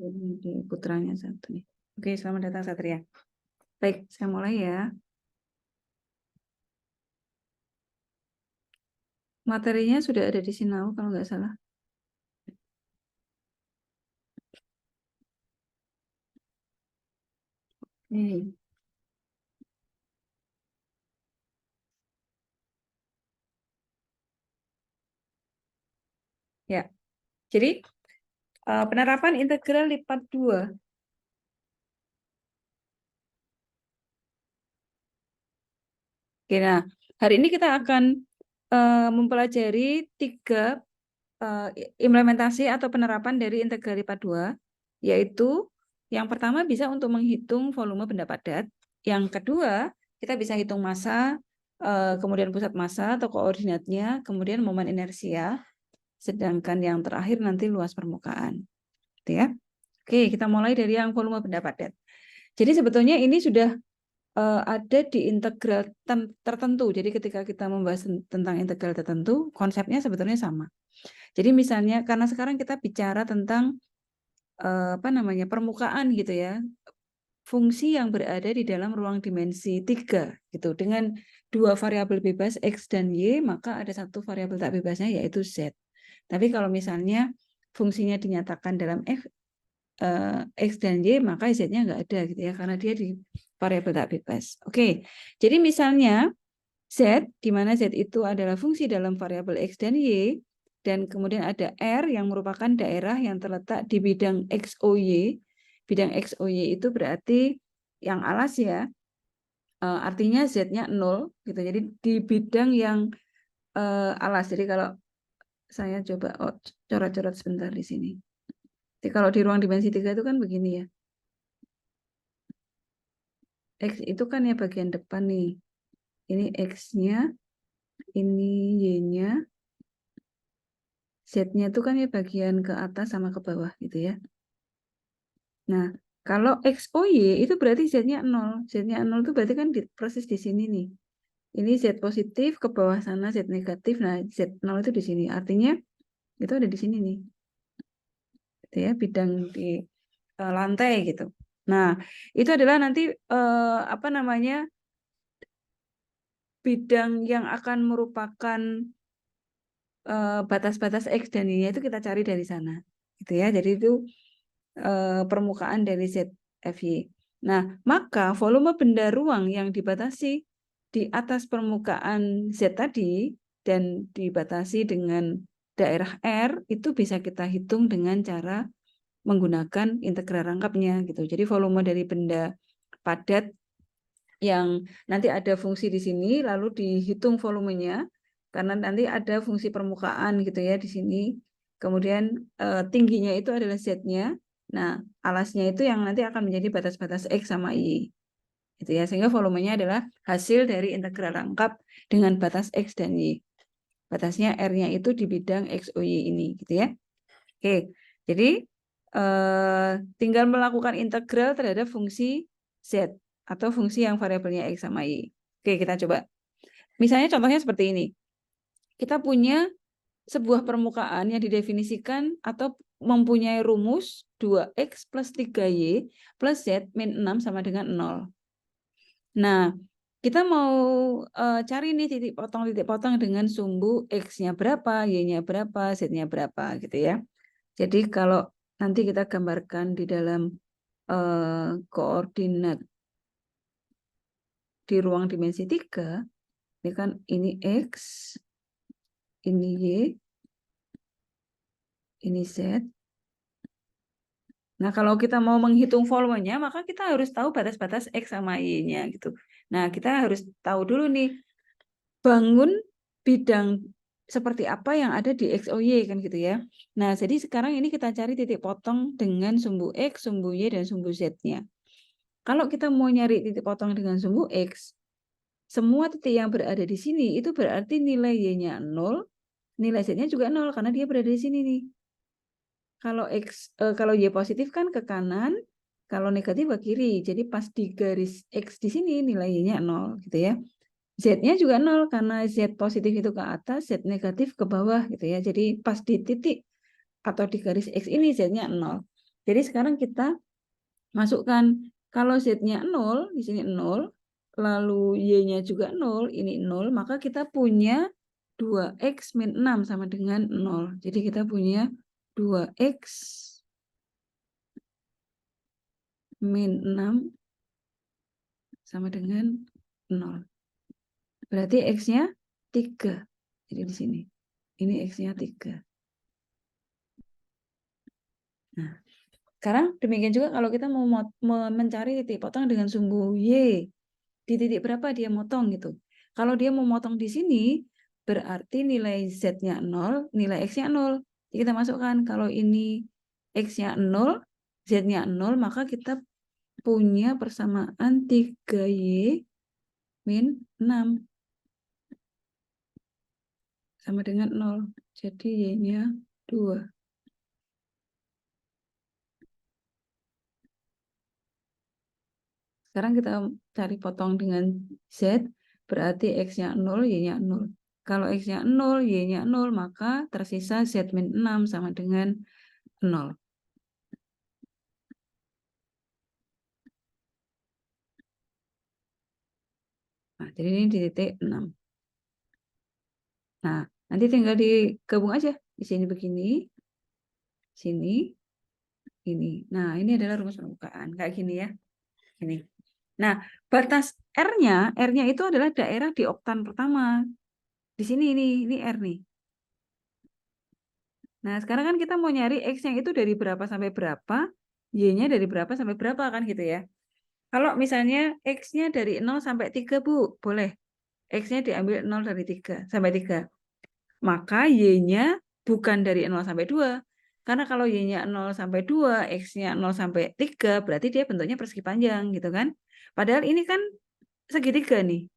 Ini putranya satu nih. Oke, selamat datang Satria. Baik, saya mulai ya. Materinya sudah ada di Sinau kalau nggak salah. Nih. Ya, jadi penerapan integral lipat 2. Oke, nah, hari ini kita akan mempelajari 3 implementasi atau penerapan dari integral lipat 2, yaitu yang pertama bisa untuk menghitung volume benda padat, yang kedua kita bisa hitung massa, kemudian pusat massa atau koordinatnya, kemudian momen inersia, sedangkan yang terakhir nanti luas permukaan. Gitu ya. Oke, kita mulai dari yang volume benda padat. Jadi sebetulnya ini sudah ada di integral tertentu. Jadi ketika kita membahas tentang integral tertentu, konsepnya sebetulnya sama. Jadi misalnya karena sekarang kita bicara tentang permukaan gitu ya, fungsi yang berada di dalam ruang dimensi 3 gitu. Dengan 2 variabel bebas X dan Y, maka ada satu variabel tak bebasnya yaitu Z. Tapi kalau misalnya fungsinya dinyatakan dalam X dan Y, maka Z-nya nggak ada gitu ya, karena dia di variabel tak bebas. Oke, jadi misalnya Z, di mana Z itu adalah fungsi dalam variabel X dan Y, dan kemudian ada R yang merupakan daerah yang terletak di bidang XOY. Bidang XOY itu berarti yang alas ya, artinya Z-nya 0 gitu. Jadi di bidang yang alas. Jadi kalau saya coba coret-coret sebentar di sini. Jadi kalau di ruang dimensi 3 itu kan begini ya. X itu kan ya bagian depan nih. Ini X-nya, ini Y-nya, Z-nya itu kan ya bagian ke atas sama ke bawah gitu ya. Nah, kalau XOY itu berarti Z-nya 0. Z-nya 0 itu berarti kan proses di sini nih. Ini Z positif, ke bawah sana Z negatif. Nah, Z0 itu di sini. Artinya itu ada di sini nih. Gitu ya, bidang di lantai gitu. Nah, itu adalah nanti bidang yang akan merupakan batas-batas X dan Y itu kita cari dari sana. Gitu ya. Jadi itu permukaan dari ZFY. Nah, maka volume benda ruang yang dibatasi di atas permukaan Z tadi dan dibatasi dengan daerah R itu bisa kita hitung dengan cara menggunakan integral rangkapnya gitu. Jadi volume dari benda padat yang nanti ada fungsi di sini lalu dihitung volumenya karena nanti ada fungsi permukaan gitu ya di sini. Kemudian tingginya itu adalah Z-nya. Nah, alasnya itu yang nanti akan menjadi batas-batas X sama Y. Gitu ya. Sehingga volumenya adalah hasil dari integral rangkap dengan batas X dan Y. Batasnya R-nya itu di bidang X, O, Y ini gitu ya. Oke. Jadi tinggal melakukan integral terhadap fungsi Z atau fungsi yang variabelnya X sama Y. Oke, kita coba. Misalnya contohnya seperti ini. Kita punya sebuah permukaan yang didefinisikan atau mempunyai rumus 2X plus 3Y plus Z min 6 sama dengan 0. Nah, kita mau cari nih titik potong dengan sumbu X-nya berapa, Y-nya berapa, Z-nya berapa gitu ya. Jadi kalau nanti kita gambarkan di dalam koordinat di ruang dimensi 3, ini kan ini X, ini Y, ini Z. Nah, kalau kita mau menghitung volumenya, maka kita harus tahu batas-batas X sama Y-nya gitu. Nah, kita harus tahu dulu nih, bangun bidang seperti apa yang ada di X, O, Y kan gitu ya. Nah, jadi sekarang ini kita cari titik potong dengan sumbu X, sumbu Y, dan sumbu Z-nya. Kalau kita mau nyari titik potong dengan sumbu X, semua titik yang berada di sini itu berarti nilai Y-nya 0, nilai Z-nya juga 0 karena dia berada di sini nih. Kalau Y positif kan ke kanan, kalau negatif ke kiri. Jadi pas di garis X di sini nilai Y-nya 0 gitu ya. Z-nya juga 0 karena Z positif itu ke atas, Z negatif ke bawah gitu ya. Jadi pas di titik atau di garis X ini Z-nya 0. Jadi sekarang kita masukkan, kalau Z-nya 0, di sini 0, lalu Y-nya juga 0, ini 0, maka kita punya 2X min 6 sama dengan 0. Jadi kita punya 2X min 6 sama dengan 0. Berarti X-nya 3. Jadi di sini. Ini X-nya 3. Nah, sekarang demikian juga kalau kita mau mencari titik potong dengan sumbu Y. Di titik berapa dia motong gitu. Kalau dia mau motong di sini, berarti nilai Z-nya 0, nilai X-nya 0. Jadi kita masukkan, kalau ini X-nya 0, Z-nya 0, maka kita punya persamaan 3Y min 6 sama dengan 0. Jadi Y-nya 2. Sekarang kita cari potong dengan Z, berarti X-nya 0, Y-nya 0. Kalau X-nya 0, Y-nya 0, maka tersisa Z min 6 sama dengan 0. Nah, jadi ini di titik 6. Nah, nanti tinggal digabung aja. Di sini begini, sini, ini. Nah, ini adalah rumus permukaan. Kayak gini ya. Ini. Nah, batas R-nya itu adalah daerah di oktan pertama. Di sini ini R nih. Nah, sekarang kan kita mau nyari X-nya itu dari berapa sampai berapa, Y-nya dari berapa sampai berapa kan gitu ya. Kalau misalnya X-nya dari 0 sampai 3, Bu, boleh. X-nya diambil 0 dari 3 sampai 3. Maka Y-nya bukan dari 0 sampai 2. Karena kalau Y-nya 0 sampai 2, X-nya 0 sampai 3, berarti dia bentuknya persegi panjang gitu kan. Padahal ini kan segitiga nih.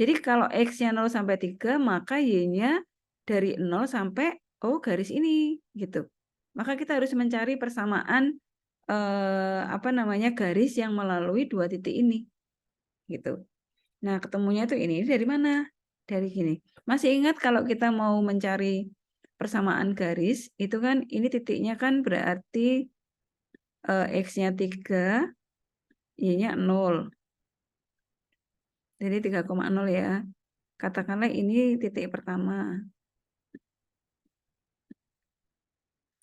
Jadi kalau X-nya 0 sampai 3, maka Y-nya dari 0 sampai garis ini gitu. Maka kita harus mencari persamaan garis yang melalui dua titik ini gitu. Nah, ketemunya tuh ini dari mana? Dari gini. Masih ingat kalau kita mau mencari persamaan garis, itu kan ini titiknya kan berarti X-nya 3, Y-nya 0. Jadi 3,0 ya. Katakanlah ini titik pertama.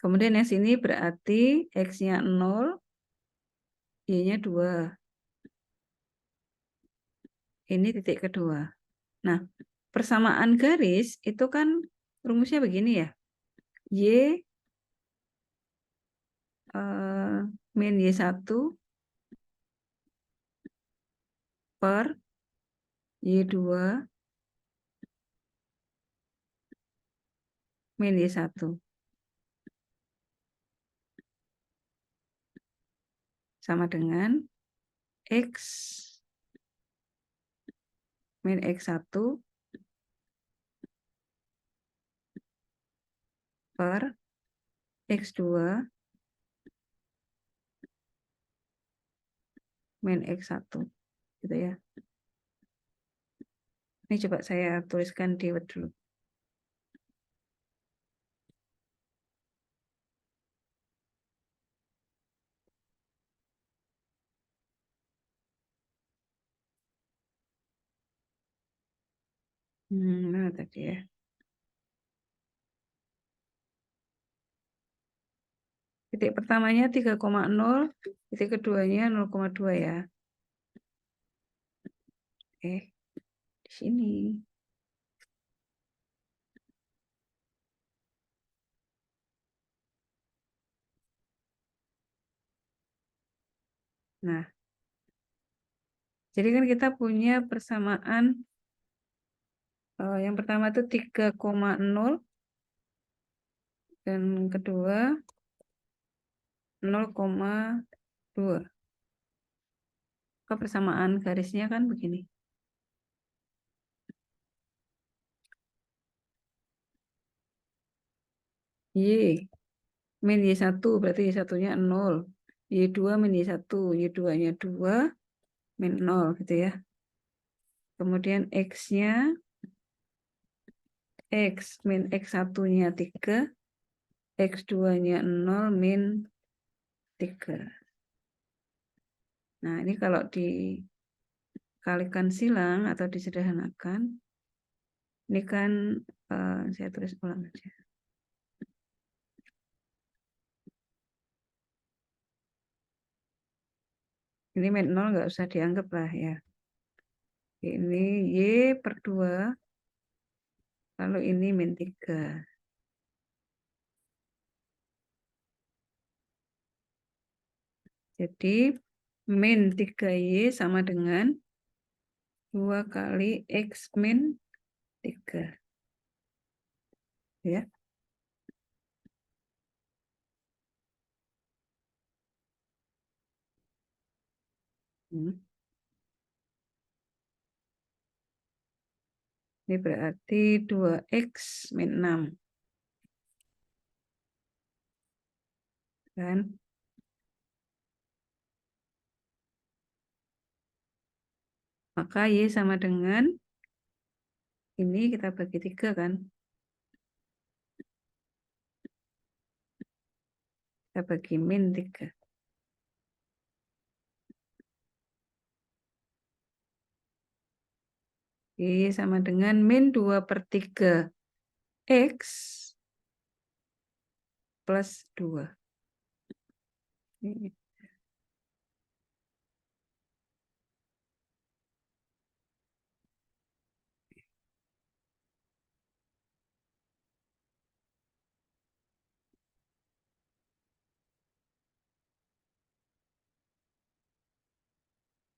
Kemudian yang sini berarti X-nya 0, Y-nya 2. Ini titik kedua. Nah, persamaan garis itu kan rumusnya begini ya. Y min Y1 per Y2 min Y1 sama dengan X min X1 per X2 min X1 gitu ya. Ini coba saya tuliskan di Word dulu. Mana tadi ya? Titik pertamanya 3,0, titik keduanya 0,2 ya. Di sini. Nah, jadi kan kita punya persamaan yang pertama itu 3,0 dan kedua 0,2. Persamaan garisnya kan begini. Y min Y1 berarti Y1-nya 0. Y2 min Y1, Y2-nya 2 min 0 gitu ya. Kemudian X-nya X min X1-nya 3, X2-nya 0 min 3. Nah, ini kalau dikalikan silang atau disederhanakan, ini kan saya tulis ulang aja. Ini min 0 nggak usah dianggap lah ya. Ini Y per 2, lalu ini min 3. Jadi min 3Y sama dengan 2 kali X min 3. Ya. Hmm. Ini berarti 2X min 6. Kan? Maka Y sama dengan ini kita bagi 3 kan? Kita bagi min 3. Y sama dengan min 2 per 3 X plus 2.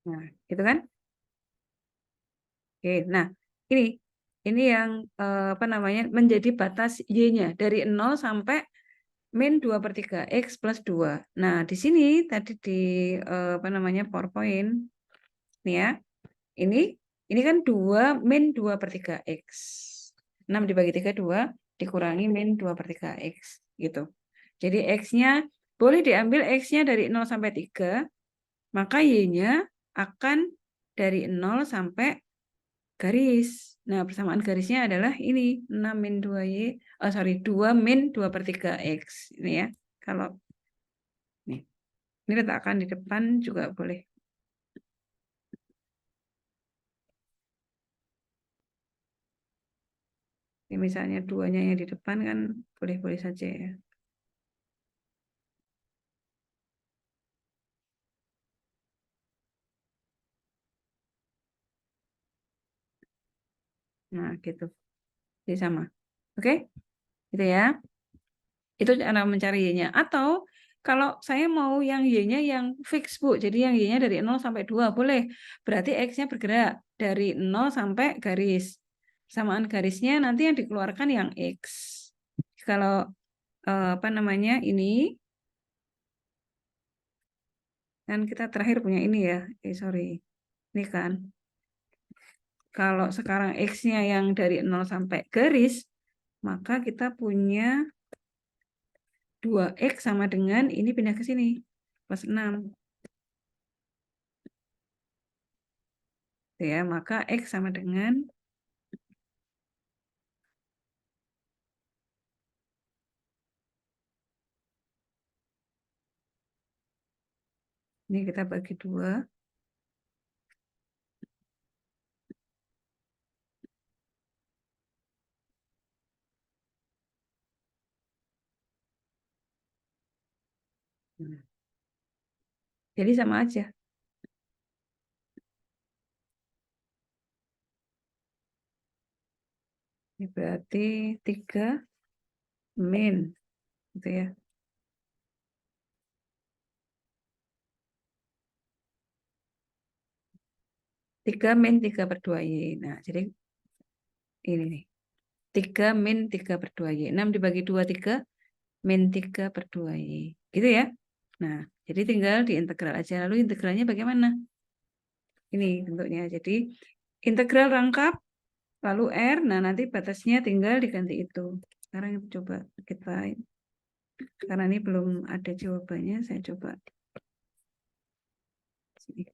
Nah, gitu kan? Oke, nah ini yang apa namanya menjadi batas Y-nya dari 0 sampai min 2 per 3 X plus 2. Nah, di sini tadi di apa namanya PowerPoint nih ya. Ini kan 2 min 2 per 3 X. 6 dibagi 3 2 dikurangi min 2 per 3 X gitu. Jadi X-nya boleh diambil X-nya dari 0 sampai 3, maka Y-nya akan dari 0 sampai garis. Nah, persamaan garisnya adalah ini 6 min 2Y, 2 min 2 per 3 X. Ini ya, kalau nih, ini letakkan di depan juga boleh. Ini misalnya 2-nya yang di depan kan boleh-boleh saja ya. Nah, gitu. Jadi sama. Oke? Gitu ya. Itu cara mencari Y-nya. Atau kalau saya mau yang Y-nya yang fix, Bu. Jadi yang Y-nya dari 0 sampai 2, boleh. Berarti X-nya bergerak dari 0 sampai garis. Samaan garisnya nanti yang dikeluarkan yang X. Kalau apa namanya ini, kan kita terakhir punya ini ya. Sorry. Ini kan. Kalau sekarang X-nya yang dari 0 sampai garis, maka kita punya 2X sama dengan ini pindah ke sini. Plus 6. Ya, maka X sama dengan ini kita bagi 2. Jadi sama aja. Ini berarti 3 min gitu ya. 3 min 3 per 2Y. Nah, jadi ini nih. 3 min 3 per 2Y. 6 dibagi 2, 3 min 3 per 2Y. Gitu ya. Nah, jadi tinggal diintegral aja. Lalu integralnya bagaimana? Ini bentuknya. Jadi integral rangkap, lalu R. Nah, nanti batasnya tinggal diganti itu. Sekarang coba kita, karena ini belum ada jawabannya, saya coba. Sini.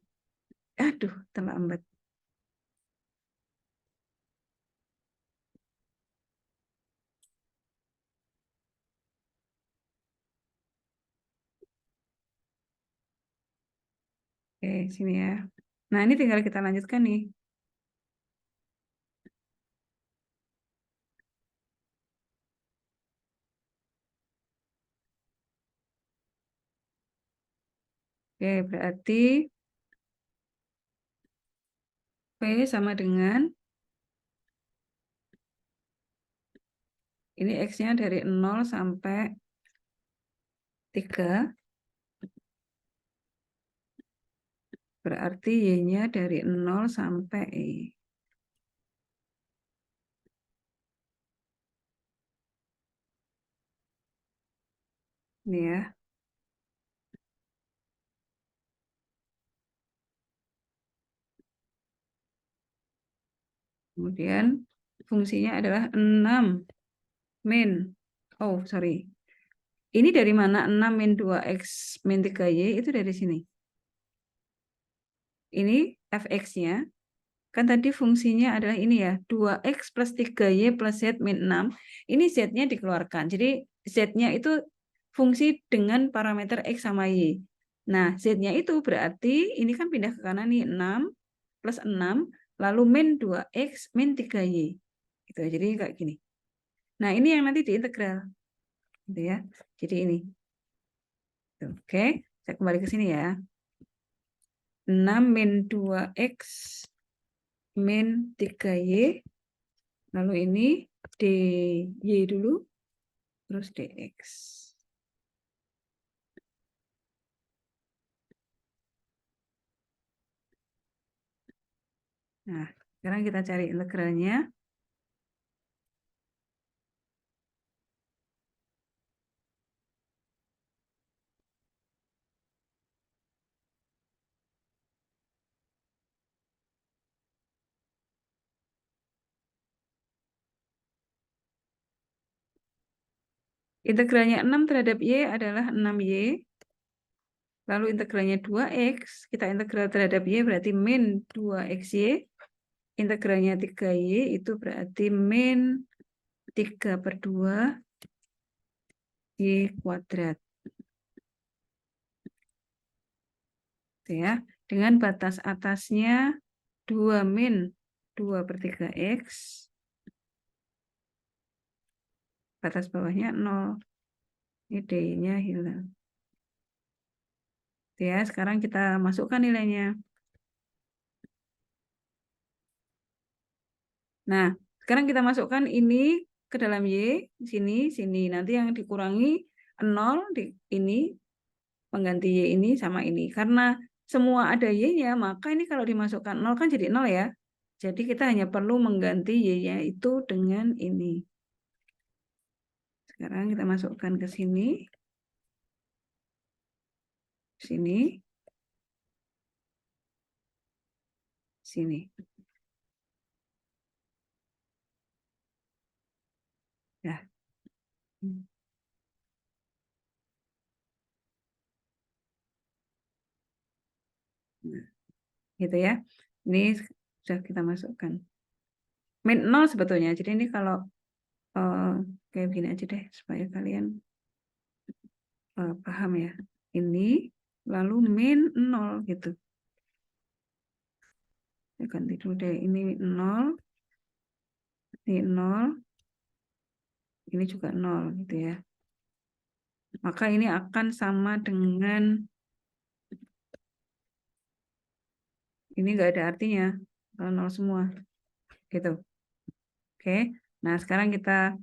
Aduh, terlambat. sini ya. Nah, ini tinggal kita lanjutkan nih. Oke, berarti P sama dengan, ini X-nya dari 0 sampai 3, berarti Y-nya dari 0 sampai E. Ini ya. Kemudian fungsinya adalah 6 min. Oh, sorry. Ini dari mana? 6 min 2X min 3Y itu dari sini. Ini fx-nya. Kan tadi fungsinya adalah ini ya, 2X plus 3Y plus Z min 6. Ini Z-nya dikeluarkan. Jadi Z-nya itu fungsi dengan parameter X sama Y. Nah, Z-nya itu berarti ini kan pindah ke kanan nih, 6 plus 6, lalu min 2X min 3Y. Gitu, jadi kayak gini. Nah, ini yang nanti diintegral. Gitu ya. Jadi ini. Oke, saya kembali ke sini ya. 6 min 2X min 3Y. Lalu ini dy dulu, terus dx. Nah, sekarang kita cari integralnya. Integralnya 6 terhadap y adalah 6y. Lalu integralnya 2x, kita integral terhadap y berarti min 2xy. Integralnya 3y itu berarti min 3/2 y kuadrat. Gitu ya. Dengan batas atasnya 2 min 2/3x. Batas bawahnya 0. Ini D-nya hilang. Ya, sekarang kita masukkan nilainya. Nah, sekarang kita masukkan ini ke dalam Y, sini, sini. Nanti yang dikurangi 0 di ini, mengganti Y ini sama ini. Karena semua ada Y-nya, maka ini kalau dimasukkan 0 kan jadi 0 ya. Jadi kita hanya perlu mengganti Y-nya itu dengan ini. Sekarang kita masukkan ke sini. Sini. Sini. Ya. Nah, gitu ya. Ini sudah kita masukkan. Min 0 sebetulnya. Jadi ini kalau kayak gini aja deh supaya kalian paham ya. Ini lalu min 0 gitu. Ya, ganti dulu deh. Ini 0, ini 0, ini juga 0 gitu ya. Maka ini akan sama dengan ini nggak ada artinya kalau 0 semua gitu. Oke. Nah, sekarang kita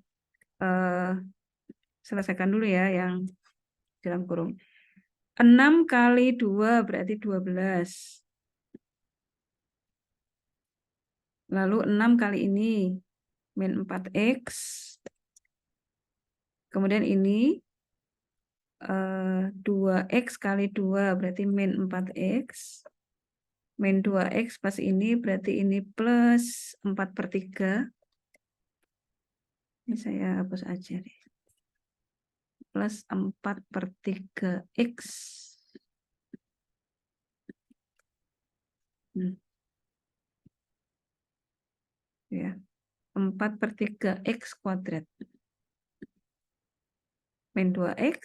selesaikan dulu ya yang dalam kurung. 6 kali 2 berarti 12. Lalu 6 kali ini min 4x. Kemudian ini 2x kali 2 berarti min 4x. Min 2x pas ini berarti ini plus 4/3. Ini saya hapus aja deh. Plus 4/3x. Ya. 4/3x kuadrat. Min 2x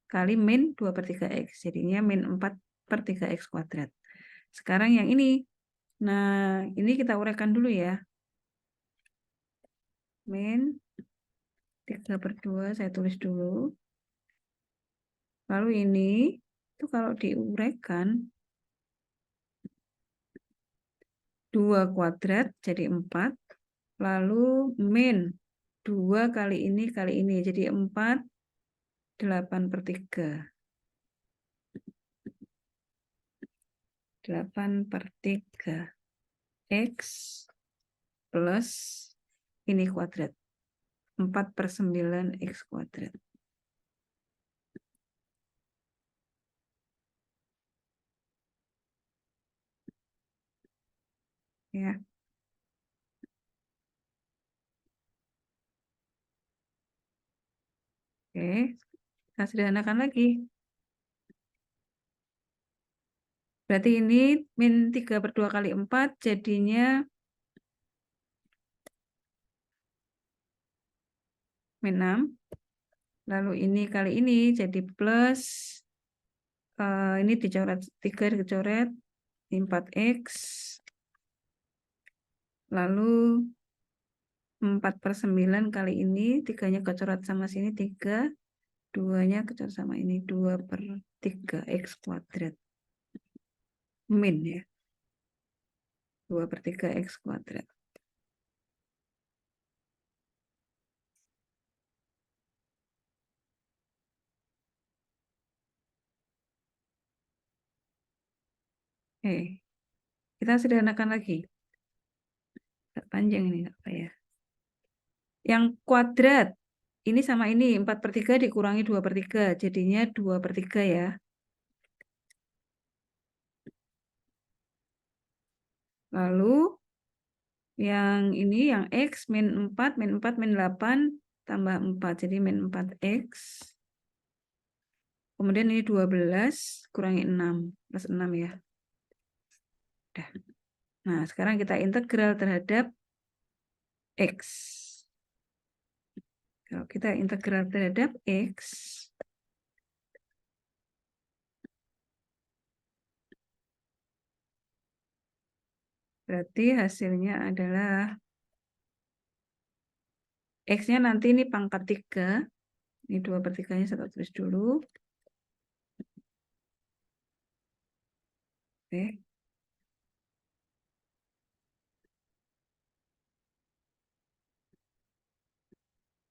kali min 2/3x. Jadinya min 4/3x kuadrat. Sekarang yang ini. Nah, ini kita uraikan dulu ya. Min 3/2 saya tulis dulu. Lalu ini itu kalau diuraikan 2 kuadrat jadi 4. Lalu min 2 kali ini jadi 4, 8/3. 8/3 X plus ini kuadrat. 4/9 X kuadrat. Ya. Oke, kita sederhanakan lagi. Berarti ini min 3/2 kali 4 jadinya min 6. Lalu ini kali ini jadi plus, ini dicoret 3 dicoret 4x. Lalu 4/9 kali ini 3-nya kecoret sama sini 3, 2-nya kecoret sama ini 2/3 X kuadrat. Min ya. 2/3 X kuadrat. Oke. Kita sederhanakan lagi. Agak panjang ini apa ya? Yang kuadrat ini sama ini 4/3 dikurangi 2/3 jadinya 2/3 ya. Lalu yang ini yang X min 4 min 8 tambah 4 jadi min 4x. Kemudian ini 12 kurangi 6 plus 6 ya. Udah. Nah, sekarang kita integral terhadap X. Kalau kita integral terhadap X, berarti hasilnya adalah X-nya nanti ini pangkat 3. Ini 2/3-nya saya tulis dulu. Oke.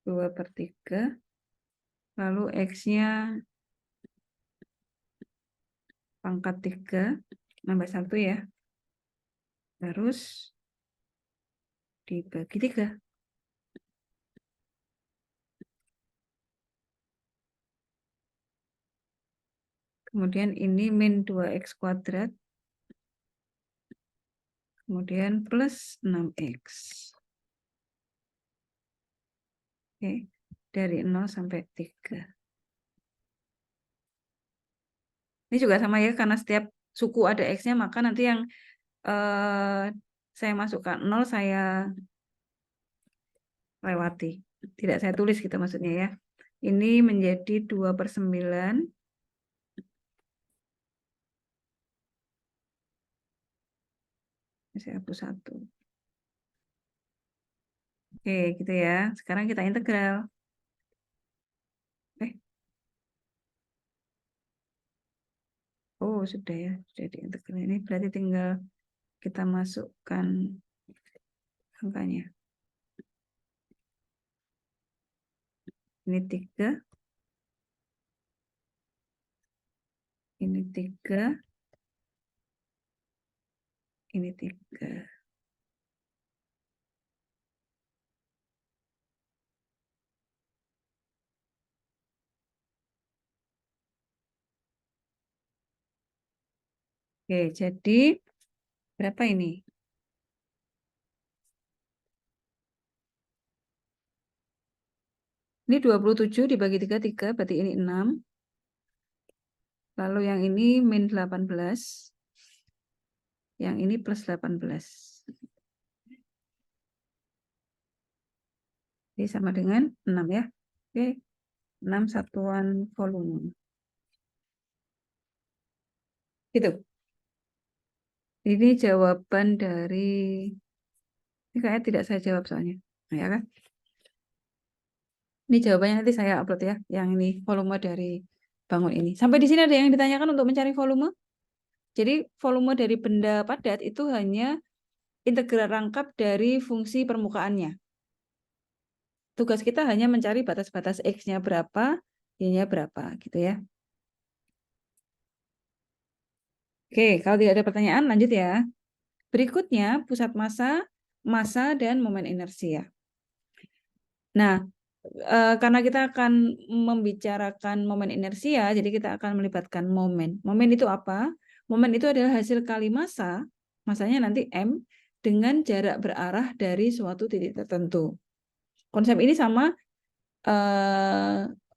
Dua per 3. Lalu X-nya pangkat 3. Nambah 1 ya. Terus dibagi 3. Kemudian ini min 2x kuadrat. Kemudian plus 6x. Oke, dari 0 sampai 3. Ini juga sama ya, karena setiap suku ada x-nya, maka nanti yang saya masukkan 0 saya lewati. Tidak saya tulis gitu maksudnya ya. Ini menjadi 2/9. Saya hapus 1. Oke, gitu ya. Sekarang kita integral. Oh, sudah ya. Sudah diintegral. Ini berarti tinggal kita masukkan angkanya. Ini 3. Ini 3. Ini 3. Oke, jadi berapa ini? Ini 27 dibagi 3, 3, berarti ini 6. Lalu yang ini min 18. Yang ini plus 18. Jadi sama dengan 6 ya. Oke, 6 satuan volume. Gitu. Ini jawaban dari, ini kayaknya tidak saya jawab soalnya. Nah, ya kan? Ini jawabannya nanti saya upload ya, yang ini volume dari bangun ini. Sampai di sini ada yang ditanyakan untuk mencari volume? Jadi volume dari benda padat itu hanya integral rangkap dari fungsi permukaannya. Tugas kita hanya mencari batas-batas X-nya berapa, Y-nya berapa, gitu ya. Oke, kalau tidak ada pertanyaan, lanjut ya. Berikutnya, pusat massa, massa, dan momen inersia. Nah, karena kita akan membicarakan momen inersia, jadi kita akan melibatkan momen. Momen itu apa? Momen itu adalah hasil kali massa, massanya nanti M, dengan jarak berarah dari suatu titik tertentu. Konsep ini sama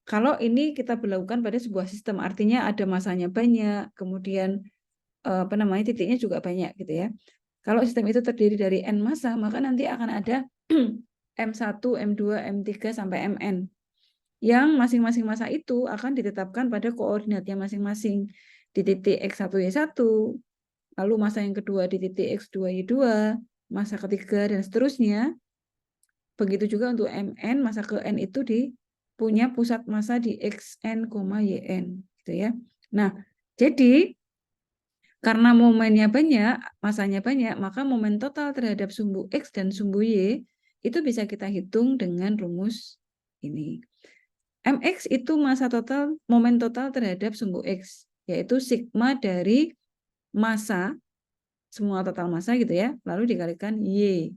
kalau ini kita berlakukan pada sebuah sistem, artinya ada massanya banyak, kemudian titiknya juga banyak gitu ya. Kalau sistem itu terdiri dari n massa, maka nanti akan ada M1, M2, M3 sampai Mn. Yang masing-masing massa itu akan ditetapkan pada koordinatnya masing-masing. Di titik X1, Y1, lalu massa yang kedua di titik X2, Y2, massa ketiga, dan seterusnya. Begitu juga untuk Mn, massa ke N itu punya pusat massa di Xn, Yn. Gitu ya. Nah, jadi karena momennya banyak, masanya banyak, maka momen total terhadap sumbu X dan sumbu Y itu bisa kita hitung dengan rumus ini. Mx itu massa total, momen total terhadap sumbu X, yaitu sigma dari massa, semua total massa gitu ya, lalu dikalikan Y.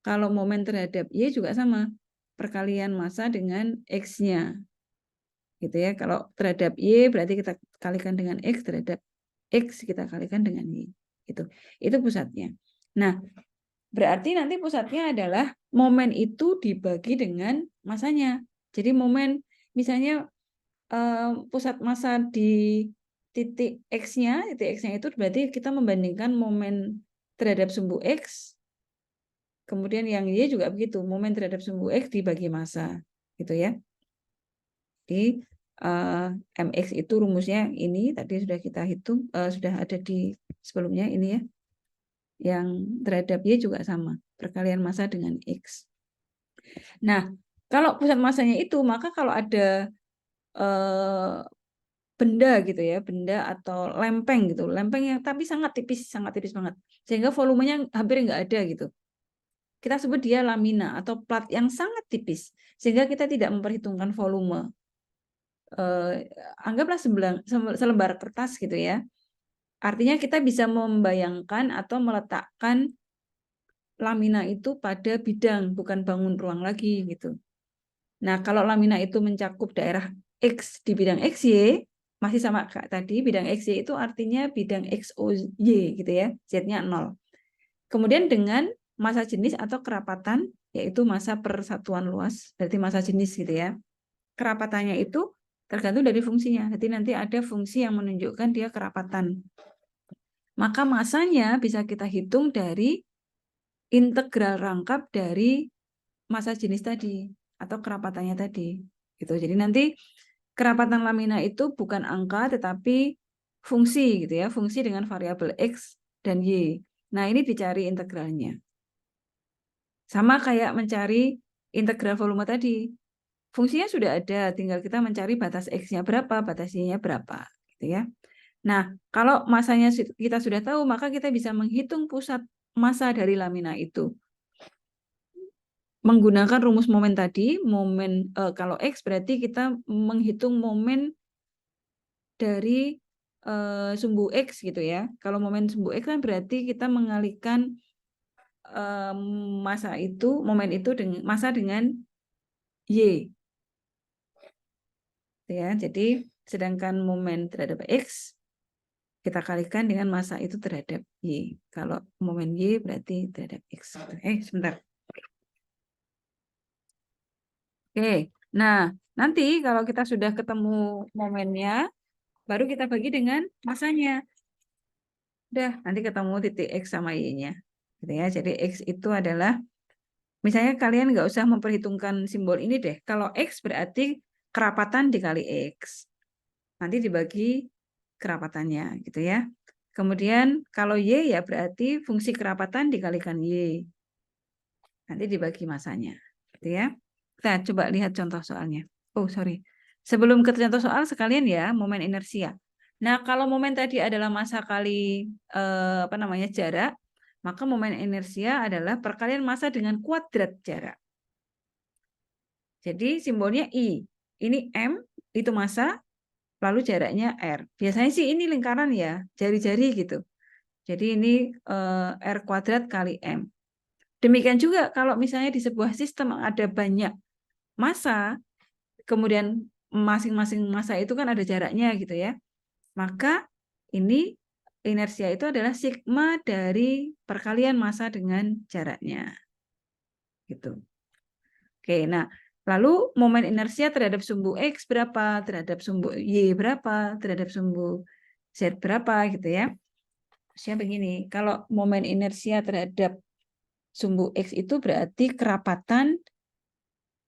Kalau momen terhadap Y juga sama, perkalian massa dengan X-nya. Gitu ya. Kalau terhadap Y berarti kita kalikan dengan X, terhadap X kita kalikan dengan Y. Itu pusatnya. Nah, berarti nanti pusatnya adalah momen itu dibagi dengan masanya. Jadi momen, misalnya pusat massa di titik X-nya itu berarti kita membandingkan momen terhadap sumbu X, kemudian yang Y juga begitu, momen terhadap sumbu X dibagi massa. Gitu ya. Jadi MX itu rumusnya ini tadi sudah kita hitung, sudah ada di sebelumnya ini ya. Yang terhadap Y juga sama, perkalian massa dengan X. Nah, kalau pusat massanya itu, maka kalau ada benda gitu ya, benda atau lempeng gitu, lempeng yang tapi sangat tipis banget, sehingga volumenya hampir nggak ada gitu. Kita sebut dia lamina atau plat yang sangat tipis, sehingga kita tidak memperhitungkan volume. Anggaplah selembar kertas gitu ya. Artinya kita bisa membayangkan atau meletakkan lamina itu pada bidang, bukan bangun ruang lagi gitu. Nah, kalau lamina itu mencakup daerah X di bidang XY, masih sama Kak tadi, bidang XY itu artinya bidang XOY gitu ya, Z-nya 0. Kemudian dengan massa jenis atau kerapatan, yaitu massa persatuan luas, berarti massa jenis gitu ya. Kerapatannya itu tergantung dari fungsinya. Jadi nanti ada fungsi yang menunjukkan dia kerapatan. Maka massanya bisa kita hitung dari integral rangkap dari massa jenis tadi atau kerapatannya tadi. Gitu. Jadi nanti kerapatan lamina itu bukan angka tetapi fungsi gitu ya, fungsi dengan variabel X dan Y. Nah, ini dicari integralnya. Sama kayak mencari integral volume tadi. Fungsinya sudah ada, tinggal kita mencari batas X-nya berapa, batas Y-nya berapa, gitu ya. Nah, kalau masanya kita sudah tahu, maka kita bisa menghitung pusat massa dari lamina itu. Menggunakan rumus momen tadi, kalau X berarti kita menghitung momen dari sumbu X gitu ya. Kalau momen sumbu X kan berarti kita mengalihkan momen itu dengan massa dengan Y. Ya, jadi sedangkan momen terhadap X kita kalikan dengan massa itu terhadap Y. Kalau momen Y berarti terhadap X. Sebentar. Oke, nah nanti kalau kita sudah ketemu momennya, baru kita bagi dengan massanya. Udah, nanti ketemu titik X sama Y-nya. Gitu ya. Jadi X itu adalah, misalnya kalian nggak usah memperhitungkan simbol ini deh. Kalau X berarti kerapatan dikali X. Nanti dibagi kerapatannya gitu ya. Kemudian kalau Y ya berarti fungsi kerapatan dikalikan Y. Nanti dibagi masanya. Gitu ya. Kita coba lihat contoh soalnya. Oh, sorry. Sebelum ke contoh soal sekalian ya, momen inersia. Nah, kalau momen tadi adalah massa kali jarak, maka momen inersia adalah perkalian massa dengan kuadrat jarak. Jadi simbolnya I. Ini M, itu massa, lalu jaraknya R. Biasanya sih ini lingkaran ya, jari-jari gitu. Jadi ini R kuadrat kali M. Demikian juga kalau misalnya di sebuah sistem ada banyak massa, kemudian masing-masing massa itu kan ada jaraknya gitu ya. Maka ini inersia itu adalah sigma dari perkalian massa dengan jaraknya. Gitu. Oke, nah lalu momen inersia terhadap sumbu X berapa, terhadap sumbu Y berapa, terhadap sumbu Z berapa gitu ya. Maksudnya begini, kalau momen inersia terhadap sumbu X itu berarti kerapatan,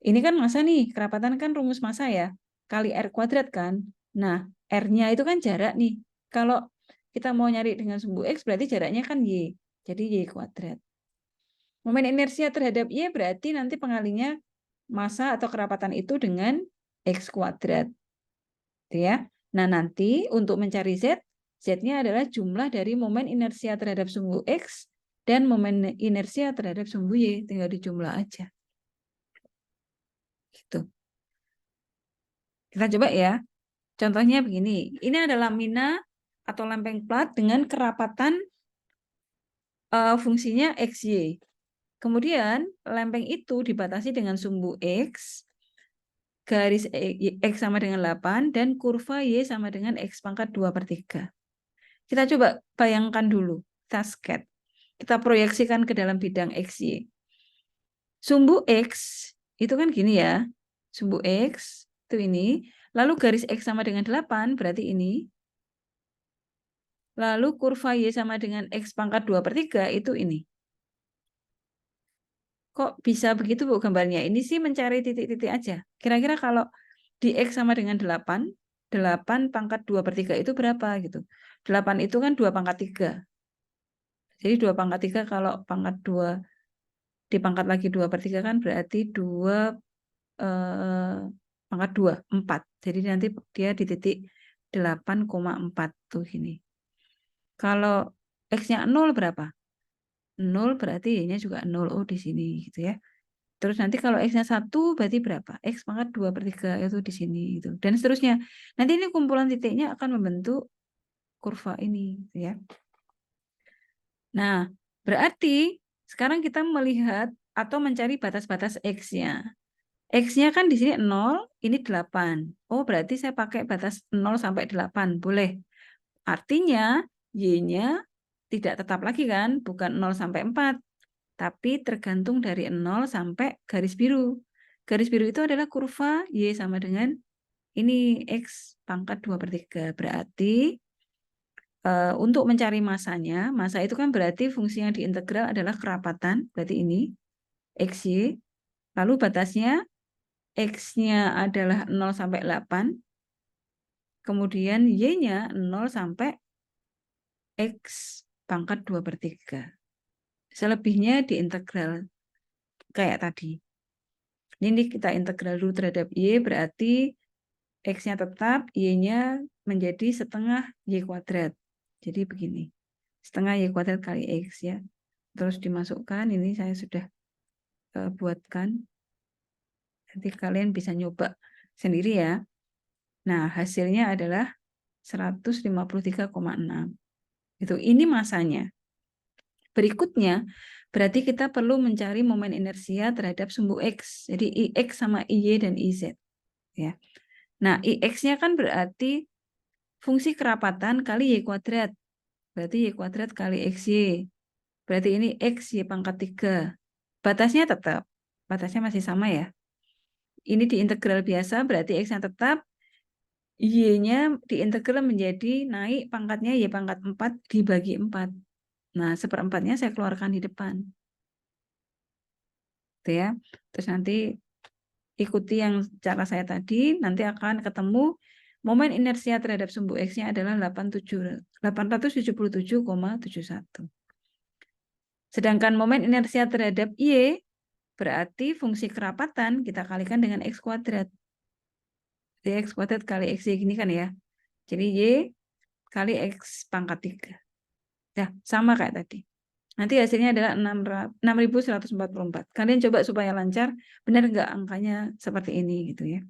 ini kan massa nih, kerapatan kan rumus massa ya, kali R kuadrat kan. Nah, R-nya itu kan jarak nih. Kalau kita mau nyari dengan sumbu X berarti jaraknya kan Y, jadi Y kuadrat. Momen inersia terhadap Y berarti nanti pengalinya massa atau kerapatan itu dengan X kuadrat. Ya. Nah, nanti untuk mencari Z, Z-nya adalah jumlah dari momen inersia terhadap sumbu X dan momen inersia terhadap sumbu Y, tinggal dijumlah aja. Gitu. Kita coba ya. Contohnya begini. Ini adalah lamina atau lempeng plat dengan kerapatan fungsinya XY. Kemudian lempeng itu dibatasi dengan sumbu X, garis X sama dengan 8, dan kurva Y sama dengan X pangkat 2/3. Kita coba bayangkan dulu, kita sketch. Kita proyeksikan ke dalam bidang XY. Sumbu X itu kan gini ya, sumbu X itu ini, lalu garis X sama dengan 8, berarti ini. Lalu kurva Y sama dengan X pangkat 2/3, itu ini. Kok bisa begitu Bu gambarnya? Ini sih mencari titik-titik aja. Kira-kira kalau di X sama dengan 8, 8 pangkat 2/3 itu berapa gitu. 8 itu kan 2 pangkat 3. Jadi 2 pangkat 3 kalau pangkat 2 dipangkat lagi 2/3 kan berarti 2 pangkat 2, 4. Jadi nanti dia di titik 8,4 tuh gini. Kalau X-nya 0 berapa? 0 berarti Y-nya juga 0. Oh, di sini gitu ya. Terus nanti kalau X-nya 1 berarti berapa? X pangkat 2/3 itu di sini gitu. Dan seterusnya. Nanti ini kumpulan titiknya akan membentuk kurva ini gitu ya. Nah, berarti sekarang kita melihat atau mencari batas-batas X-nya. X-nya kan di sini 0, ini 8. Oh, berarti saya pakai batas 0 sampai 8. Boleh. Artinya Y-nya tidak tetap lagi kan, bukan 0 sampai 4. Tapi tergantung dari 0 sampai garis biru. Garis biru itu adalah kurva Y sama dengan ini X pangkat 2/3. Berarti untuk mencari masanya, massa itu kan berarti fungsi yang diintegral adalah kerapatan, berarti ini XY. Lalu batasnya X-nya adalah 0 sampai 8, kemudian Y-nya 0 sampai X pangkat 2/3. Selebihnya diintegral kayak tadi. Ini kita integral dulu terhadap Y, berarti X-nya tetap, Y-nya menjadi setengah Y kuadrat. Jadi begini, setengah Y kuadrat kali X ya. Terus dimasukkan, ini saya sudah buatkan. Nanti kalian bisa nyoba sendiri ya. Nah, hasilnya adalah 153,6. Ini masanya. Berikutnya, berarti kita perlu mencari momen inersia terhadap sumbu X. Jadi IX sama IY dan IZ. Ya. Nah, IX-nya kan berarti fungsi kerapatan kali Y kuadrat. Berarti Y kuadrat kali XY. Berarti ini X Y pangkat 3. Batasnya tetap. Batasnya masih sama ya. Ini diintegral biasa, berarti X-nya tetap. Y-nya diintegral menjadi naik pangkatnya Y pangkat 4 dibagi 4. Nah, seperempatnya saya keluarkan di depan. Gitu ya. Terus nanti ikuti yang cara saya tadi, nanti akan ketemu Momen inersia terhadap sumbu X-nya adalah 877,71. Sedangkan momen inersia terhadap Y berarti fungsi kerapatan kita kalikan dengan X kuadrat. Dx kuadrat kali X gini kan ya. Jadi Y kali X pangkat 3. Ya, sama kayak tadi. Nanti hasilnya adalah 6.144. Kalian coba supaya lancar, benar nggak angkanya seperti ini gitu ya.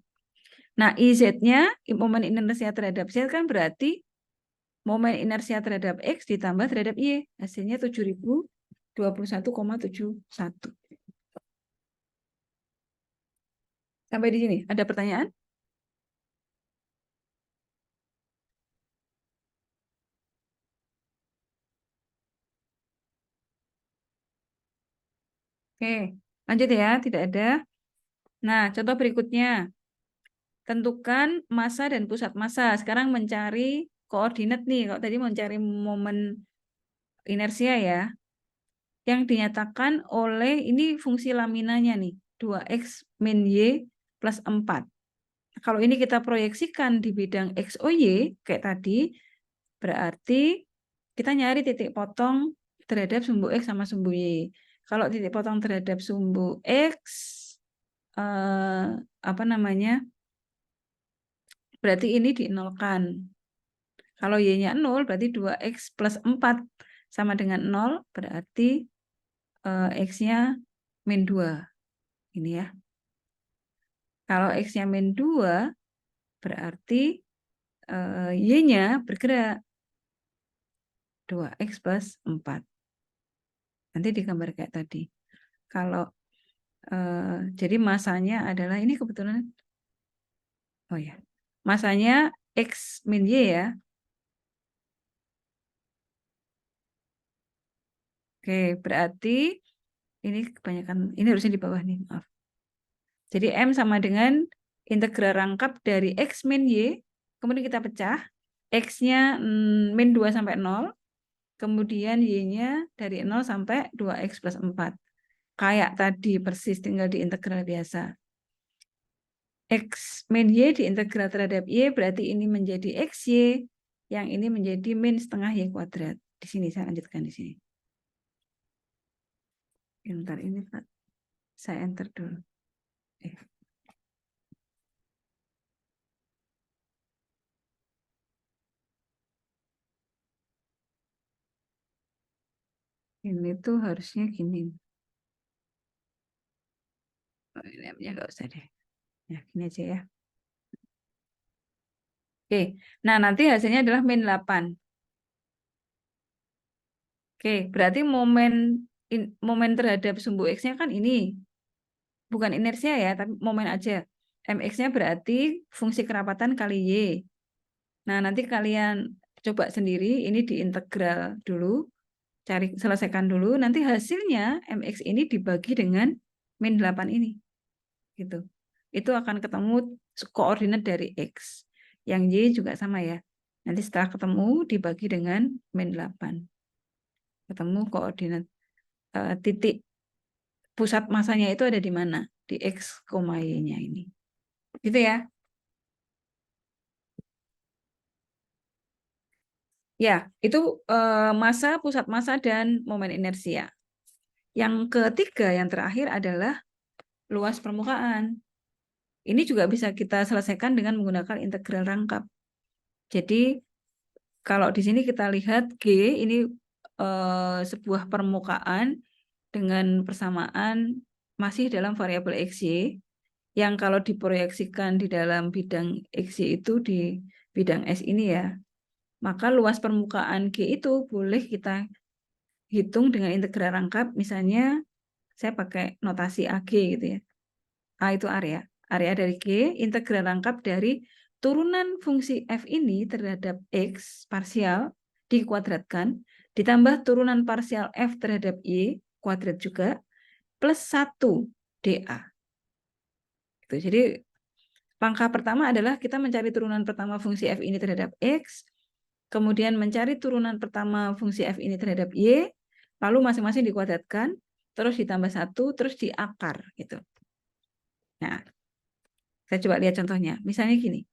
Nah, IZ-nya, momen inersia terhadap Z kan berarti momen inersia terhadap X ditambah terhadap Y. Hasilnya 7.021,71. Sampai di sini, ada pertanyaan? Oke, lanjut ya, tidak ada. Nah, contoh berikutnya. Tentukan massa dan pusat massa. Sekarang mencari koordinat nih. Kalau tadi mencari momen inersia ya. Yang dinyatakan oleh, ini fungsi laminanya nih. 2X min Y plus 4. Kalau ini kita proyeksikan di bidang XOY, kayak tadi, berarti kita nyari titik potong terhadap sumbu X sama sumbu Y. Kalau titik potong terhadap sumbu X, apa namanya, berarti ini dinolkan. Kalau Y-nya 0, berarti 2X plus 4 sama dengan 0, berarti X-nya min 2. Ini ya. Kalau X-nya min 2, berarti Y-nya bergerak. 2X plus 4. Nanti digambar kayak tadi. Kalau jadi masanya adalah, ini kebetulan, oh ya, masanya X min Y ya. Oke, berarti ini kebanyakan, ini harusnya di bawah nih, maaf. Jadi M sama dengan integral rangkap dari X min Y, kemudian kita pecah, X-nya min 2 sampai 0, kemudian Y-nya dari 0 sampai 2X plus 4. Kayak tadi persis, tinggal di integral biasa. X min Y diintegral terhadap Y, berarti ini menjadi XY, yang ini menjadi min setengah Y kuadrat. Di sini, saya lanjutkan di sini. Bentar, ini Pak, saya enter dulu. Ini tuh harusnya gini. Oh, ini nggak usah deh. Ya, gini aja ya. Oke, nah nanti hasilnya adalah min 8. Oke, berarti momen terhadap sumbu X-nya kan ini. Bukan inersia ya, tapi momen aja. MX-nya berarti fungsi kerapatan kali Y. Nah, nanti kalian coba sendiri, ini diintegral dulu, selesaikan dulu, nanti hasilnya MX ini dibagi dengan min 8 ini. Gitu. Itu akan ketemu koordinat dari X. Yang Y juga sama ya. Nanti setelah ketemu dibagi dengan min 8. Ketemu koordinat titik pusat masanya itu ada di mana? Di X, Y-nya ini. Gitu ya. Ya, itu massa, pusat massa, dan momen inersia. Yang ketiga, yang terakhir adalah luas permukaan. Ini juga bisa kita selesaikan dengan menggunakan integral rangkap. Jadi, kalau di sini kita lihat G, ini sebuah permukaan dengan persamaan masih dalam variabel XY, yang kalau diproyeksikan di dalam bidang XY itu di bidang S ini ya, maka luas permukaan G itu boleh kita hitung dengan integral rangkap, misalnya saya pakai notasi AG gitu ya. A itu area. Area dari G, integral rangkap dari turunan fungsi F ini terhadap X parsial dikuadratkan, ditambah turunan parsial F terhadap Y kuadrat juga, plus 1 dA. Jadi langkah pertama adalah kita mencari turunan pertama fungsi F ini terhadap X, kemudian mencari turunan pertama fungsi F ini terhadap Y, lalu masing-masing dikuadratkan, terus ditambah 1, terus diakar gitu. Nah, saya coba lihat contohnya. Misalnya gini.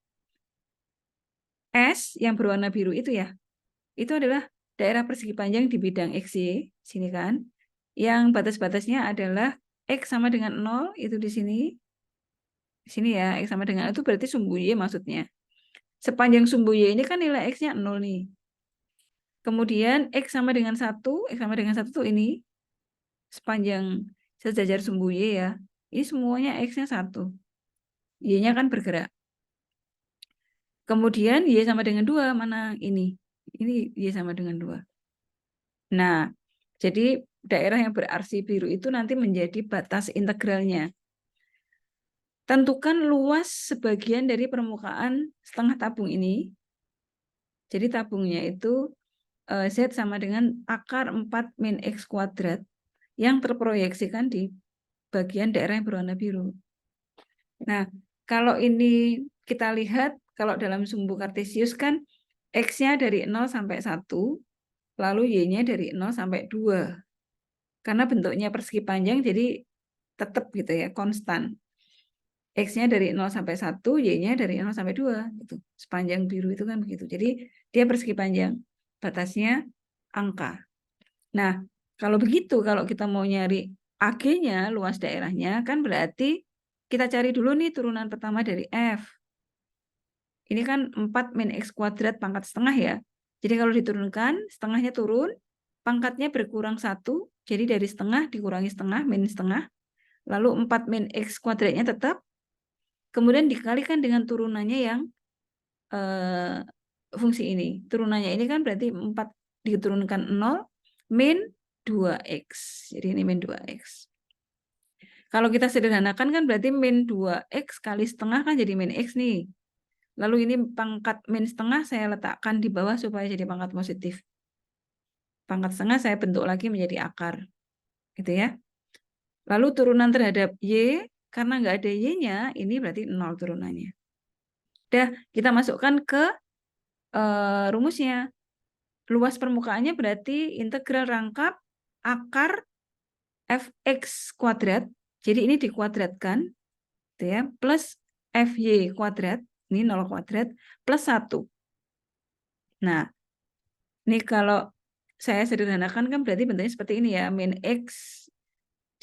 S yang berwarna biru itu ya, itu adalah daerah persegi panjang di bidang XY, sini kan. Yang batas-batasnya adalah X sama dengan 0, itu di sini. Di sini ya, X sama dengan 0 itu berarti sumbu Y maksudnya. Sepanjang sumbu Y ini kan nilai X-nya 0 nih. Kemudian X sama dengan 1, X sama dengan 1 tuh ini. Sepanjang sejajar sumbu Y ya. Ini semuanya X-nya 1. Y-nya kan bergerak. Kemudian Y sama dengan 2, mana ini? Ini Y sama dengan 2. Nah, jadi daerah yang berarsi biru itu nanti menjadi batas integralnya. Tentukan luas sebagian dari permukaan setengah tabung ini. Jadi tabungnya itu Z sama dengan akar 4 min X kuadrat yang terproyeksikan di bagian daerah yang berwarna biru. Nah, kalau ini kita lihat, kalau dalam sumbu kartesius kan X-nya dari 0 sampai 1, lalu Y-nya dari 0 sampai 2. Karena bentuknya persegi panjang, jadi tetap gitu ya, konstan. X-nya dari 0 sampai 1, Y-nya dari 0 sampai 2. Gitu. Sepanjang biru itu kan begitu. Jadi dia persegi panjang. Batasnya angka. Nah, kalau begitu, kalau kita mau nyari AG-nya, luas daerahnya, kan berarti kita cari dulu nih turunan pertama dari F. Ini kan 4 min X kuadrat pangkat setengah ya. Jadi kalau diturunkan, setengahnya turun, pangkatnya berkurang 1, jadi dari setengah dikurangi setengah, min setengah. Lalu 4 min X kuadratnya tetap, kemudian dikalikan dengan turunannya yang fungsi ini. Turunannya ini kan berarti 4 diturunkan 0, min 2X. Jadi ini min 2X. Kalau kita sederhanakan kan berarti min 2X kali setengah kan jadi min X nih. Lalu ini pangkat min setengah saya letakkan di bawah supaya jadi pangkat positif. Pangkat setengah saya bentuk lagi menjadi akar. Gitu ya. Lalu turunan terhadap Y, karena nggak ada Y-nya, ini berarti 0 turunannya. Udah, kita masukkan ke rumusnya. Luas permukaannya berarti integral rangkap akar Fx kuadrat. Jadi ini dikuadratkan, gitu ya, plus Fy kuadrat, ini 0 kuadrat, plus 1. Nah, ini kalau saya sederhanakan kan berarti bentuknya seperti ini ya, min X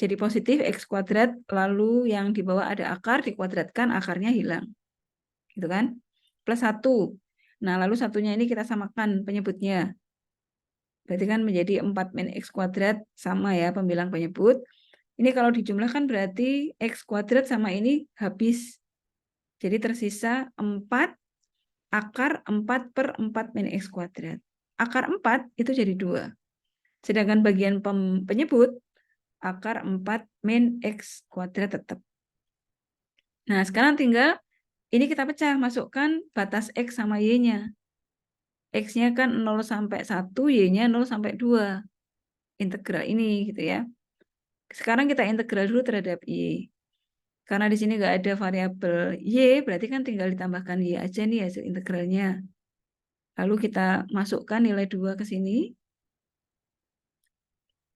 jadi positif, X kuadrat, lalu yang di bawah ada akar, dikuadratkan, akarnya hilang. Gitu kan? Plus 1. Nah, lalu satunya ini kita samakan penyebutnya. Berarti kan menjadi 4 min X kuadrat, sama ya pembilang penyebut. Ini kalau dijumlahkan berarti X kuadrat sama ini habis. Jadi tersisa 4 akar 4 per 4 min X kuadrat. Akar 4 itu jadi 2. Sedangkan bagian penyebut, akar 4 min X kuadrat tetap. Nah, sekarang tinggal ini kita pecah, masukkan batas X sama Y-nya. X-nya kan 0 sampai 1, Y-nya 0 sampai 2. Integral ini gitu ya. Sekarang kita integral dulu terhadap Y. Karena di sini nggak ada variabel Y, berarti kan tinggal ditambahkan Y aja nih hasil integralnya. Lalu kita masukkan nilai 2 ke sini.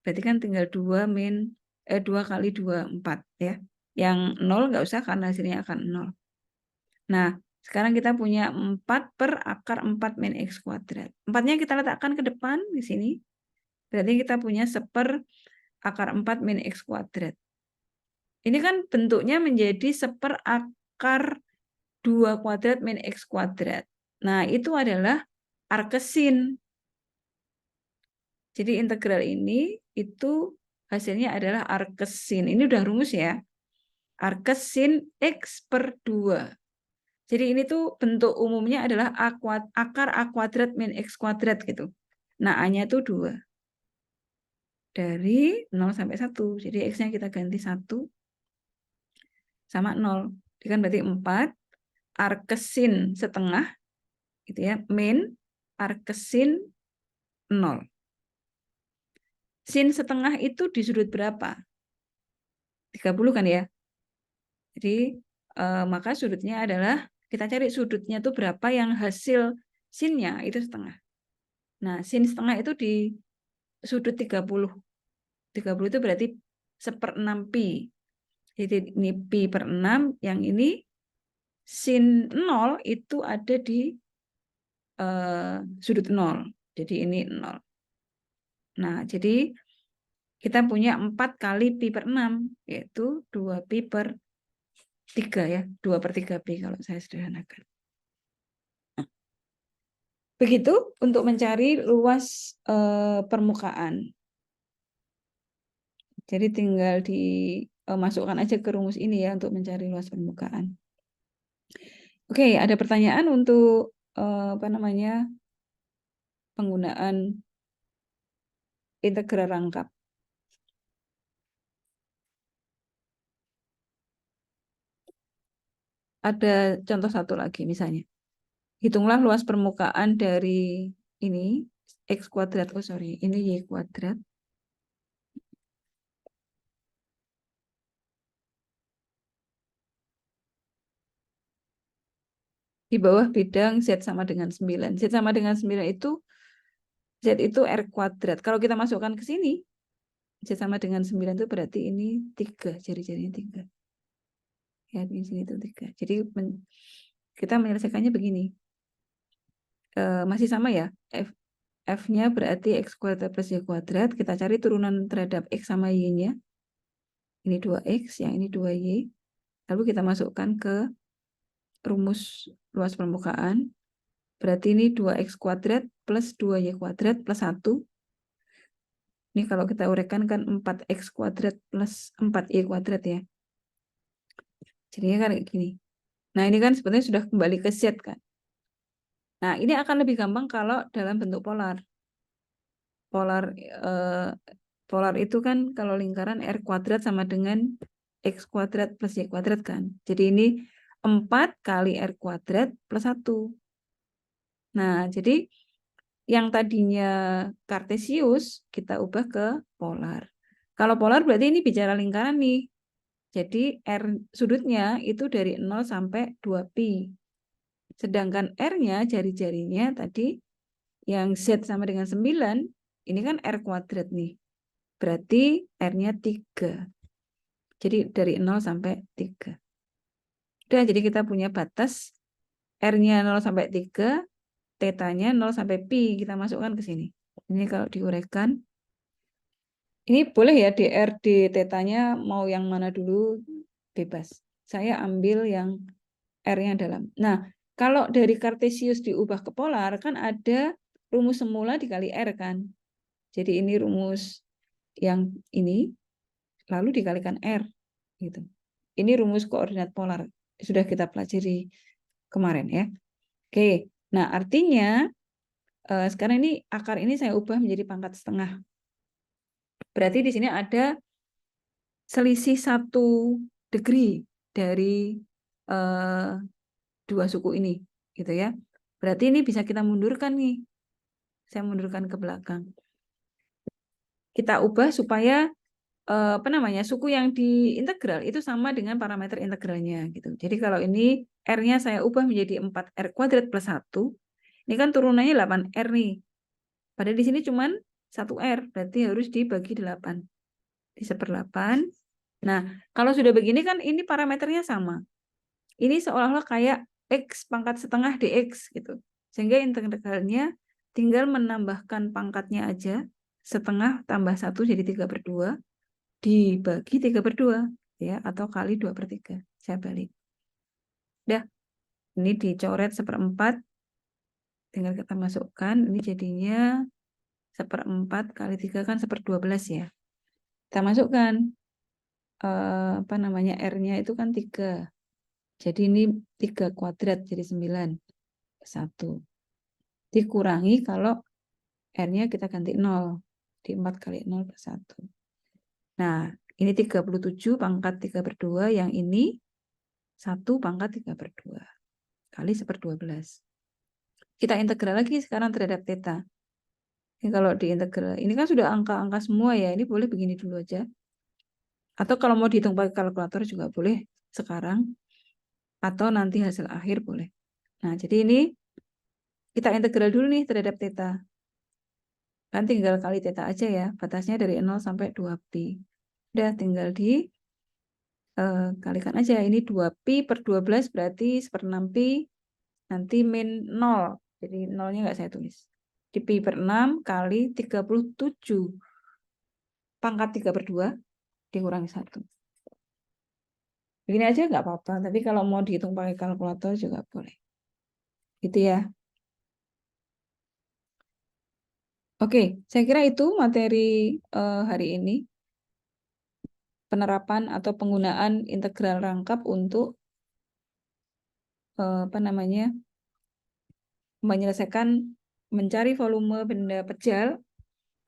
Berarti kan tinggal 2 kali 2, 4 ya. Yang 0 nggak usah karena hasilnya akan 0. Nah, sekarang kita punya 4 per akar 4 min X kuadrat. 4-nya kita letakkan ke depan di sini. Berarti kita punya 1/4 akar 4 min X kuadrat. Ini kan bentuknya menjadi 1/4 akar 2 kuadrat min X kuadrat. Nah, itu adalah arkesin. Jadi integral ini itu hasilnya adalah arkesin. Ini udah rumus ya. Arkesin X per 2. Jadi ini tuh bentuk umumnya adalah akar A kuadrat min X kuadrat gitu. Nah, A-nya itu 2. Dari 0 sampai 1. Jadi X-nya kita ganti 1 sama 0. Jadi kan berarti 4. Arkesin setengah. Gitu ya. Min arkesin 0. Sin setengah itu di sudut berapa? 30 kan ya? Jadi maka sudutnya adalah, kita cari sudutnya itu berapa yang hasil sinnya itu setengah. Nah, sin setengah itu di sudut 30. 30 itu berarti 1/6 pi. Jadi ini pi per 6, yang ini sin 0 itu ada di sudut 0. Jadi ini 0. Nah, jadi kita punya 4 kali pi per 6, yaitu 2 pi per 3 ya. 2 per 3 pi kalau saya sederhanakan. Begitu untuk mencari luas permukaan. Jadi tinggal dimasukkan aja ke rumus ini ya untuk mencari luas permukaan. Oke, ada pertanyaan untuk penggunaan integral rangkap. Ada contoh satu lagi misalnya. Hitunglah luas permukaan dari ini x kuadrat, ini y kuadrat. Di bawah bidang Z sama dengan 9. Z sama dengan 9 itu, Z itu R kuadrat. Kalau kita masukkan ke sini, Z sama dengan 9 itu berarti ini 3, jari-jarinya 3. Ya, di sini itu 3. Jadi kita menyelesaikannya begini. Masih sama ya, F-nya berarti X kuadrat plus Y kuadrat. Kita cari turunan terhadap X sama Y-nya. Ini 2X, yang ini 2Y. Lalu kita masukkan ke rumus luas permukaan. Berarti ini 2X kuadrat plus 2Y kuadrat plus 1. Ini kalau kita uraikan kan 4X kuadrat plus 4Y kuadrat ya. Jadinya kan kayak gini. Nah ini kan sebenarnya sudah kembali ke Z kan. Nah ini akan lebih gampang kalau dalam bentuk polar. Polar itu kan kalau lingkaran R kuadrat sama dengan X kuadrat plus Y kuadrat kan. Jadi ini 4 kali R kuadrat plus 1. Nah jadi yang tadinya kartesius kita ubah ke polar. Kalau polar berarti ini bicara lingkaran nih. Jadi R sudutnya itu dari 0 sampai 2 pi. Sedangkan R-nya jari-jarinya tadi yang Z sama dengan 9, ini kan R kuadrat nih. Berarti R-nya 3. Jadi dari 0 sampai 3. Udah, jadi kita punya batas R-nya 0 sampai 3, θ-nya 0 sampai pi. Kita masukkan ke sini. Ini kalau diuraikan, ini boleh ya dr, θ-nya mau yang mana dulu, bebas. Saya ambil yang R-nya dalam. Nah, kalau dari kartesius diubah ke polar, kan ada rumus semula dikali R kan. Jadi ini rumus yang ini, lalu dikalikan R. Gitu. Ini rumus koordinat polar. Sudah kita pelajari kemarin ya. Oke, nah artinya sekarang ini akar ini saya ubah menjadi pangkat setengah. Berarti di sini ada selisih 1 degree dari dua suku ini, gitu ya. Berarti ini bisa kita mundurkan nih. Saya mundurkan ke belakang. Kita ubah supaya suku yang diintegral itu sama dengan parameter integralnya gitu. Jadi kalau ini R-nya saya ubah menjadi 4R kuadrat plus 1. Ini kan turunannya 8R nih. Padahal di sini cuman 1R, berarti harus dibagi 8. Di 1/8. Nah, kalau sudah begini kan ini parameternya sama. Ini seolah-olah kayak X pangkat setengah dx gitu. Sehingga integralnya tinggal menambahkan pangkatnya aja. Setengah tambah 1 jadi 3/2. Dibagi 3/2 ya, atau kali 2/3. Saya balik. Udah, ini dicoret 1/4. Tinggal kita masukkan, ini jadinya 1/4 kali 3 kan 1/12 ya. Kita masukkan R-nya itu kan 3. Jadi ini 3 kuadrat jadi 9. 1. Dikurangi kalau R-nya kita ganti 0. Di 4 kali 0 per 1. Nah, ini 37 pangkat 3/2. Yang ini 1 pangkat 3/2. Kali 1/12. Kita integral lagi sekarang terhadap θ. Ini kalau diintegral, ini kan sudah angka-angka semua ya. Ini boleh begini dulu aja. Atau kalau mau dihitung pakai kalkulator juga boleh sekarang. Atau nanti hasil akhir boleh. Nah, jadi ini kita integral dulu nih terhadap θ. Kan tinggal kali θ aja ya. Batasnya dari 0 sampai 2 pi. Udah, tinggal di kalikan aja. Ini 2 pi per 12 berarti 1/6 pi. Nanti min 0. Jadi nolnya nggak saya tulis. Di pi per 6 kali 37 pangkat 3/2 dikurangi 1. Begini aja nggak apa-apa, tapi kalau mau dihitung pakai kalkulator juga boleh. Gitu ya. Oke, saya kira itu materi hari ini. Penerapan atau penggunaan integral rangkap untuk menyelesaikan mencari volume benda pejal,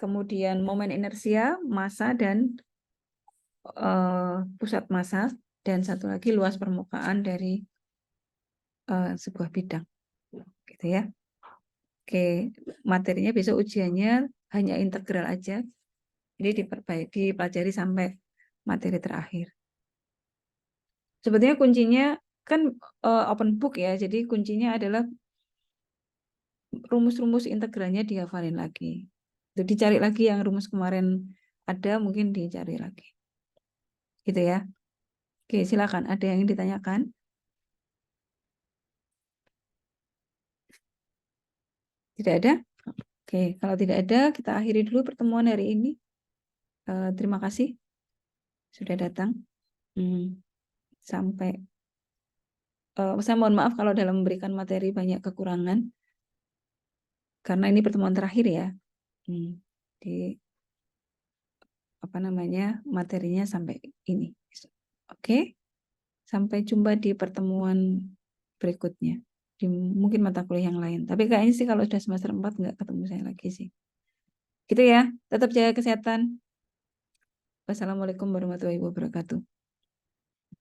kemudian momen inersia, massa dan pusat massa, dan satu lagi luas permukaan dari sebuah bidang, gitu ya. Oke, materinya besok ujiannya hanya integral aja, jadi dipelajari sampai materi terakhir. Sebetulnya kuncinya kan open book ya, jadi kuncinya adalah rumus-rumus integralnya dihafalin lagi. Itu dicari lagi yang rumus kemarin ada, mungkin dicari lagi. Gitu ya. Oke, silakan. Ada yang ingin ditanyakan? Tidak ada? Oke, kalau tidak ada, kita akhiri dulu pertemuan hari ini. Terima kasih sudah datang. Sampai saya mohon maaf kalau dalam memberikan materi banyak kekurangan, karena ini pertemuan terakhir ya. Di materinya sampai ini. Oke, sampai jumpa di pertemuan berikutnya, di mungkin mata kuliah yang lain. Tapi kayaknya sih kalau sudah semester 4 nggak ketemu saya lagi sih. Gitu ya, tetap jaga kesehatan. Wassalamualaikum warahmatullahi wabarakatuh.